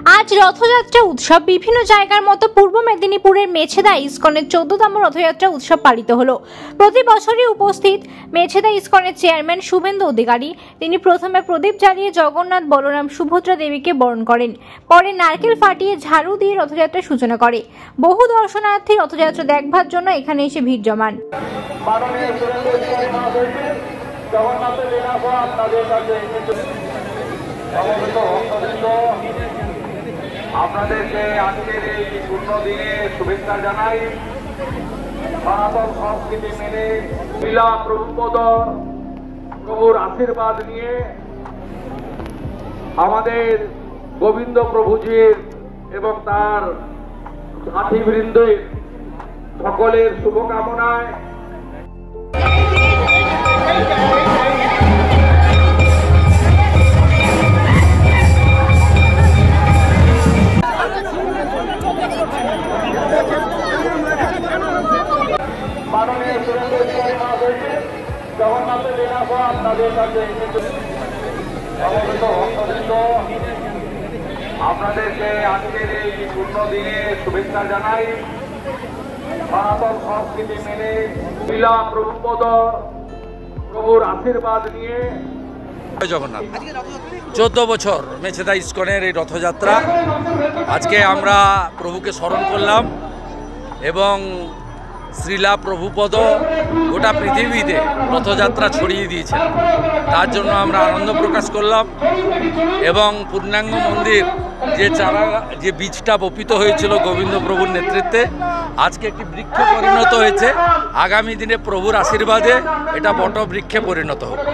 আজ রথযাত্রা উৎসব বিভিন্ন জায়গার মতো পূর্ব মেদিনীপুরের মেছেদা ইস্কনের 14তম রথযাত্রা উৎসব পালিত হলো। প্রতি বছরই উপস্থিত মেছেদা ইস্কনের চেয়ারম্যান শুভেন্দু অধিকারী। তিনি প্রথমে প্রদীপ জ্বালিয়ে জগন্নাথ, বলরাম, সুভদ্রা দেবীকে বরণ করেন। পরে নারকেল ফাটিয়ে ঝাড়ু দিয়ে রথযাত্রার সূচনা করে। বহু দর্শনার্থী রথযাত্রা দেখবার জন্য এখানে এসে ভিড় জমান। আপনাদেরকে আজকের এই পূর্ণ দিনে শুভেচ্ছা জানাই। সনাতন সংস্কৃতি মেনে লীলা প্রভুপদ প্রভুর আশীর্বাদ নিয়ে আমাদের গোবিন্দ প্রভুজির এবং তার সাথীবৃন্দের সকলের শুভকামনায় জগন্নাথের লীলা আপনাদের কাছে আপনাদেরকে আজকের এই পূর্ণ দিনে শুভেচ্ছা জানাই। সনাতন সংস্কৃতি মেনে লীলা প্রভুপদ প্রভুর আশীর্বাদ নিয়ে জগন্নাথ 14 বছর মেছেদা ইস্কনের এই রথযাত্রা। আজকে আমরা প্রভুকে স্মরণ করলাম এবং শ্রীলা প্রভুপদ গোটা পৃথিবীতে রথযাত্রা ছড়িয়ে দিয়েছেন, তার জন্য আমরা আনন্দ প্রকাশ করলাম। এবং পূর্ণাঙ্গ মন্দির যে বীজটা বপিত হয়েছিল গোবিন্দ প্রভুর নেতৃত্বে, আজকে একটি বৃক্ষে পরিণত হয়েছে। আগামী দিনে প্রভুর আশীর্বাদে এটা বট বৃক্ষে পরিণত হবে।